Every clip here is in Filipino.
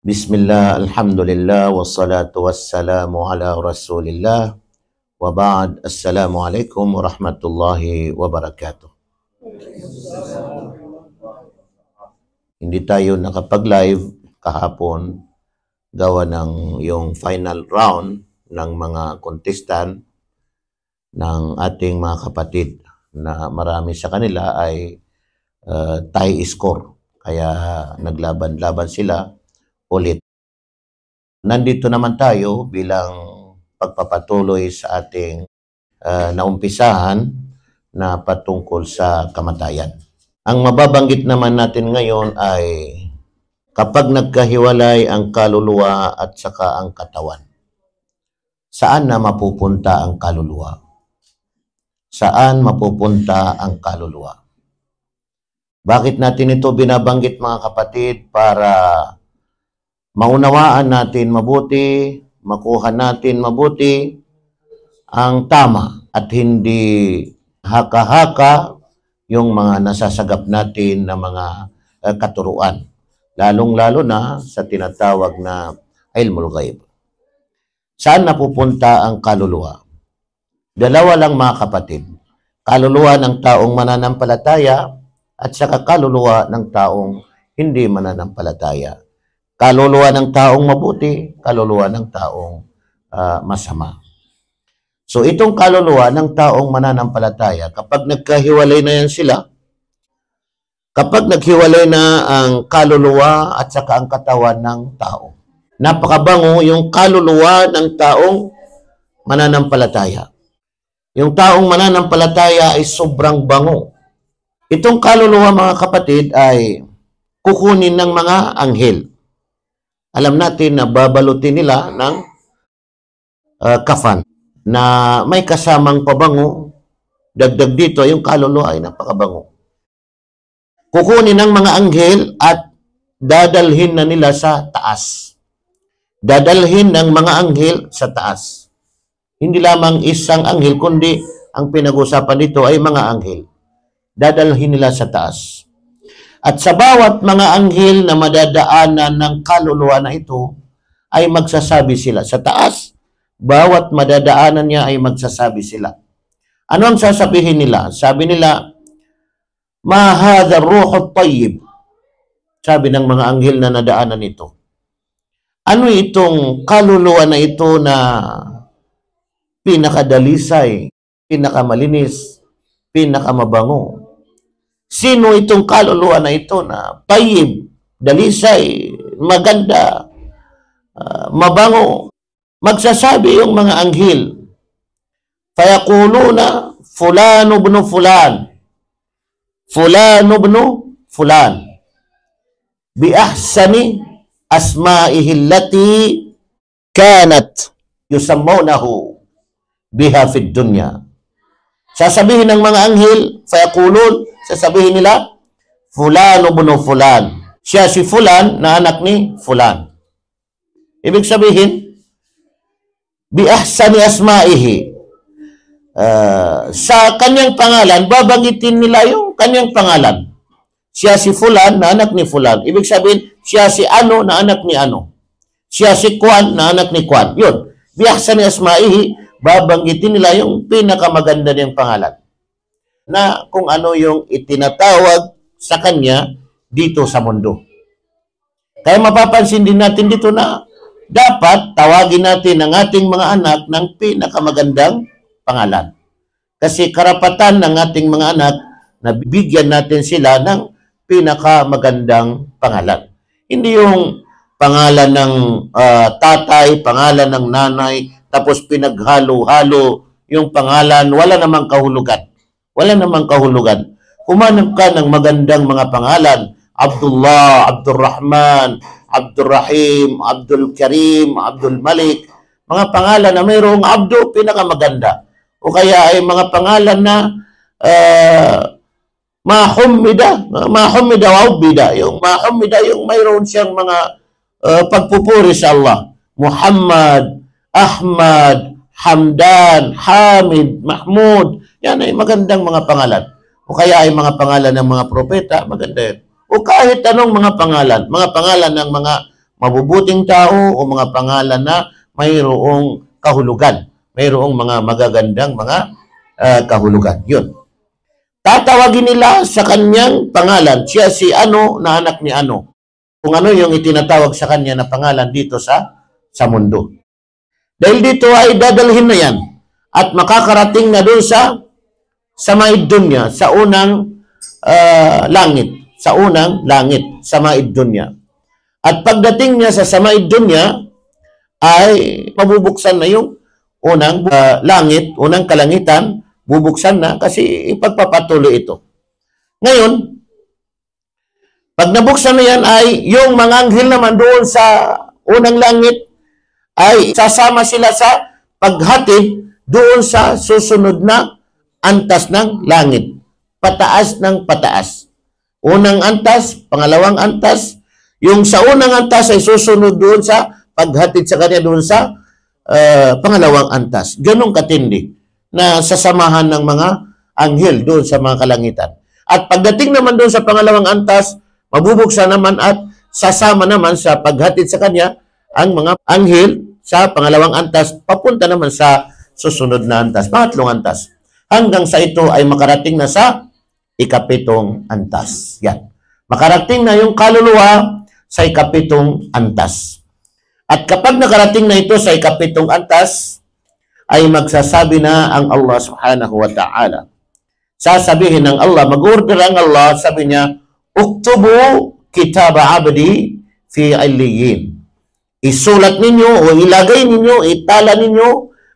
Bismillah, alhamdulillah, wassalatu wassalamu ala rasulillah, wa ba'd, assalamualaikum warahmatullahi wabarakatuh. Hindi tayo nakapag-live kahapon gawa ng yung final round ng mga contestant ng ating mga kapatid na marami sa kanila ay tie score. Kaya naglaban-laban sila ulit. Nandito naman tayo bilang pagpapatuloy sa ating naumpisahan na patungkol sa kamatayan. Ang mababanggit naman natin ngayon ay kapag nagkahiwalay ang kaluluwa at saka ang katawan, saan na mapupunta ang kaluluwa? Saan mapupunta ang kaluluwa? Bakit natin ito binabanggit mga kapatid? Para maunawaan natin mabuti, makuha natin mabuti ang tama at hindi haka-haka yung mga nasasagap natin na mga katuruan. Lalong-lalo na sa tinatawag na ilmul ghaib. Saan napupunta ang kaluluwa? Dalawa lang mga kapatid. Kaluluwa ng taong mananampalataya at saka kaluluwa ng taong hindi mananampalataya. Kaluluwa ng taong mabuti, kaluluwa ng taong masama. So itong kaluluwa ng taong mananampalataya, kapag nagkahiwalay na yan sila, kapag naghiwalay na ang kaluluwa at saka ang katawan ng tao, napakabango yung kaluluwa ng taong mananampalataya. Yung taong mananampalataya ay sobrang bango. Itong kaluluwa mga kapatid ay kukunin ng mga anghel. Alam natin na babalutin nila ng kafan na may kasamang pabango. Dagdag dito, yung kaluluwa ay napakabango. Kukunin ng mga anghel at dadalhin na nila sa taas. Dadalhin ng mga anghel sa taas. Hindi lamang isang anghel, kundi ang pinag-usapan dito ay mga anghel. Dadalhin nila sa taas. At sa bawat mga anghel na madadaanan ng kaluluwa na ito, ay magsasabi sila. Sa taas, bawat madadaanan niya ay magsasabi sila. Ano ang sasabihin nila? Sabi nila, ma hadha ar-ruhu at-tayyib. Sabi ng mga anghel na nadaanan ito. Ano itong kaluluwa na ito na pinakadalisay, pinakamalinis, pinakamabango? Sino itong kaluluwa na ito na tayyib, dalisay, maganda, mabango? Magsasabi yung mga anghel, fayakuluna fulano ibn fulan, fulano ibn fulan, bi ahsani asma'ihi allati kanat yusammawnahu biha fid dunya. Sasabihin ng mga anghel, fayakulun, sasabihin nila, fulano ibn fulan. Siya si fulan na anak ni fulan. Ibig sabihin, bi ahsani asma'ihi. Sa kanyang pangalan, babanggitin nila yung kanyang pangalan. Siya si fulan na anak ni fulan. Ibig sabihin, siya si ano na anak ni ano. Siya si Kwan na anak ni Kwan. Yun. Bi ahsani asma'ihi, babanggitin nila yung pinakamaganda niyang pangalan. Na kung ano yung itinatawag sa kanya dito sa mundo. Kaya mapapansin din natin dito na dapat tawagin natin ang ating mga anak ng pinakamagandang pangalan. Kasi karapatan ng ating mga anak na bibigyan natin sila ng pinakamagandang pangalan. Hindi yung pangalan ng tatay, pangalan ng nanay, tapos pinaghalo-halo yung pangalan, wala namang kahulugan. Wala namang kahulugan. Humanap ka ng magandang mga pangalan. Abdullah, Abdurrahman, Abdurrahim, Abdul Karim, Abdul Malik. Mga pangalan na mayroong Abdu, pinakamaganda. O kaya ay mga pangalan na mahumida wa ubida. Yung mahumida, yung mayroon siyang mga pagpupuri sa Allah. Muhammad, Ahmad, Hamdan, Hamid, Mahmud. Yan ay magandang mga pangalan. O kaya ay mga pangalan ng mga propeta, maganda yun. O kahit anong mga pangalan ng mga mabubuting tao o mga pangalan na mayroong kahulugan, mayroong mga magagandang mga kahulugan. Yun. Tatawagin nila sa kanyang pangalan, siya si ano na anak ni ano. Kung ano yung itinatawag sa kanya na pangalan dito sa mundo. Dahil dito ay dadalhin na yan at makakarating na doon sa Samaid Dunya, sa unang langit, sa Samaid Dunya. At pagdating niya sa Samaid Dunya, ay mabubuksan na yung unang langit, unang kalangitan, bubuksan na kasi ipagpapatuloy ito. Ngayon, pag nabuksan na yan ay yung mga anghel naman doon sa unang langit ay sasama sila sa paghatid doon sa susunod na antas ng langit. Pataas ng pataas. Unang antas, pangalawang antas. Yung sa unang antas ay susunod doon sa paghatid sa kanya doon sa pangalawang antas. Ganong katindi na sasamahan ng mga anghel doon sa mga kalangitan. At pagdating naman doon sa pangalawang antas, mabubuksan naman at sasama naman sa paghatid sa kanya ang mga anghel sa pangalawang antas, papunta naman sa susunod na antas, pangatlong antas. Hanggang sa ito ay makarating na sa ikapitong antas. Yan. Makarating na yung kaluluwa sa ikapitong antas. At kapag nakarating na ito sa ikapitong antas, ay magsasabi na ang Allah subhanahu wa ta'ala. Sasabihin ng Allah, mag-order ang Allah, sabi niya, uktubu kitaba abdi fi illiyin. Isulat ninyo o ilagay ninyo, itala ninyo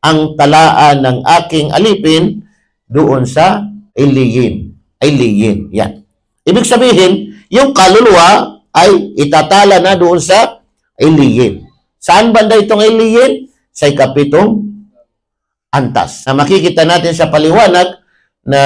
ang talaan ng aking alipin doon sa illiyin. Illiyin. Yan. Ibig sabihin, yung kaluluwa ay itatala na doon sa illiyin. Saan banda itong illiyin? Sa ikapitong antas. Na makikita natin sa paliwanag na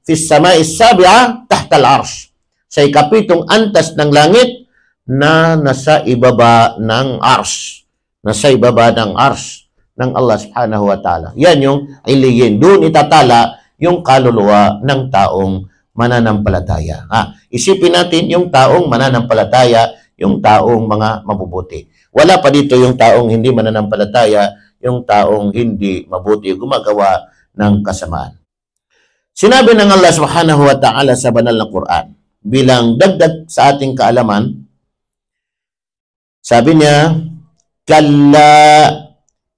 fis sama'is sabi'a tahtal arsh. Sa ikapitong antas ng langit na nasa ibaba ng arsh. Nasa ibaba ng arsh ng Allah subhanahu wa ta'ala. Yan yung illiyin. Doon itatala yung kaluluwa ng taong mananampalataya. Isipin natin yung taong mananampalataya, yung taong mga mabubuti. Wala pa dito yung taong hindi mananampalataya, yung taong hindi mabuti, gumagawa ng kasamaan. Sinabi ng Allah subhanahu wa ta'ala sa banal na Quran, bilang dagdag sa ating kaalaman, sabi niya, Kalla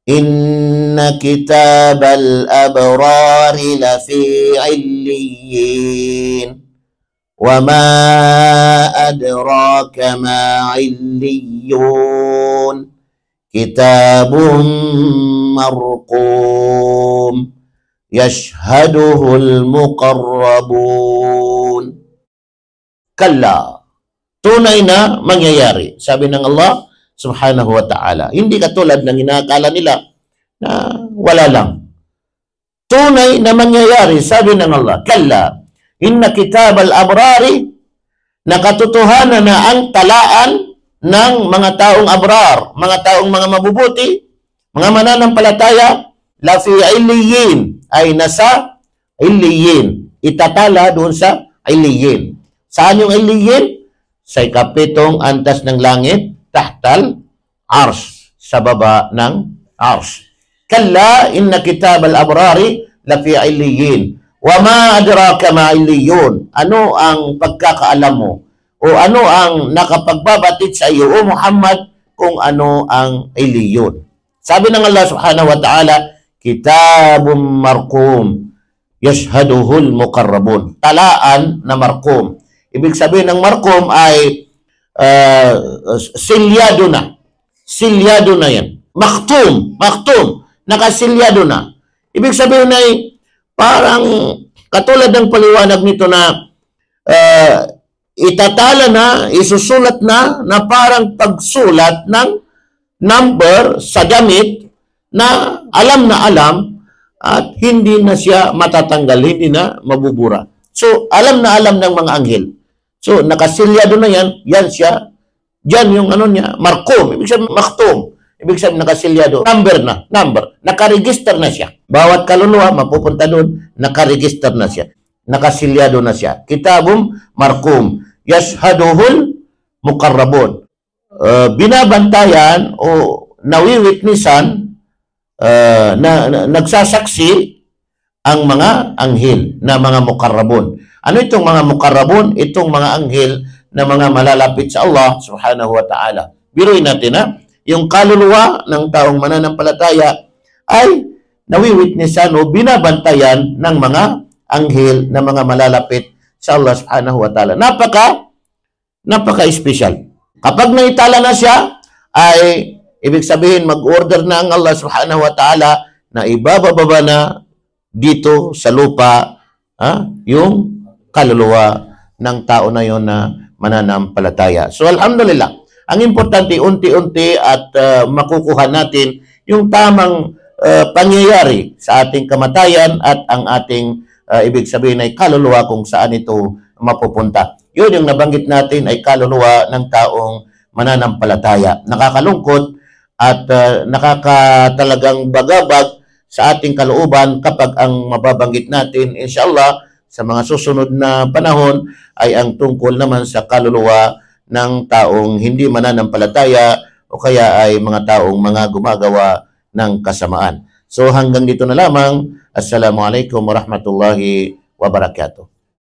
inna kitabal abrari lafi illiyin. وَمَا أَدْرَاكَ مَا عِلِّيُّونَ كِتَابٌ مَّرْقُومٌ يَشْهَدُهُ الْمُقَرَّبُونَ. Kalla, tunay na mangyayari. Sabi ng Allah subhanahu wa ta'ala. Hindi katulad ng inaakala nila na wala lang. Tunay na mangyayari, sabi ng Allah. Kalla, inna kitab al-abrari, nakatotohanan na ang talaan ng mga taong abrar, mga taong mga mabubuti, mga mananampalataya, la fi illiyin, ay nasa illiyin. Itatala doon sa illiyin. Saan yung illiyin? Sa ikapitong antas ng langit, tahtal arsh, sa baba ng arsh. Kalla inna kitab al-abrari la fi illiyin. Wa ma adraka ma illiyun. Ano ang pagkakaalam mo? O ano ang nakapagbabatid sa iyo, O Muhammad, kung ano ang illiyun? Sabi ng Allah subhanahu wa ta'ala, Kitabun marqum, yashhaduhul muqarrabun. Talaan na marqum. Ibig sabihin ng marqum ay silyado na. Silyado na yan. Maktum. Nakasilyado na. Ibig sabihin ay parang katulad ng paliwanag nito na itatala na, isusulat na parang pagsulat ng number sa damit na alam at hindi na siya matatanggal, hindi na mabubura. So, alam na alam ng mga anghel. So, nakasilyado na yan siya. Yan yung ano niya, markum, ibig sabihin maktum. Ibig sabihin nakasilyado, number, nakaregister na siya. Bawat kaluluwa mapupunta doon, nakaregister na siya. Nakasilyado na siya. Kitabum markum, yashhaduhul muqarrabun. binabantayan o nawiwitnessan, nagsasaksi ang mga anghel na mga mukarrabun. Ano itong mga mukarrabun? Itong mga anghel na mga malalapit sa Allah subhanahu wa ta'ala. Biruin natin yung kaluluwa ng taong mananampalataya ay nawiwitnessan o binabantayan ng mga anghel na mga malalapit sa Allah subhanahu wa ta'ala. Napaka-special. Kapag naitala na siya, ay ibig sabihin mag-order na ang Allah subhanahu wa ta'ala na ibababa na dito sa lupa yung kaluluwa ng tao na yon na mananampalataya. So alhamdulillah, ang importante unti-unti at makukuha natin yung tamang pangyayari sa ating kamatayan at ang ating ibig sabihin ay kaluluwa kung saan ito mapupunta. Yun yung nabanggit natin ay kaluluwa ng taong mananampalataya. Nakakalungkot at nakakatalagang bagabag sa ating kalooban kapag ang mababanggit natin, inshallah, sa mga susunod na panahon ay ang tungkol naman sa kaluluwa ng taong hindi mananampalataya o kaya ay mga taong mga gumagawa ng kasamaan. So hanggang dito na lamang. Assalamualaikum warahmatullahi wabarakatuh.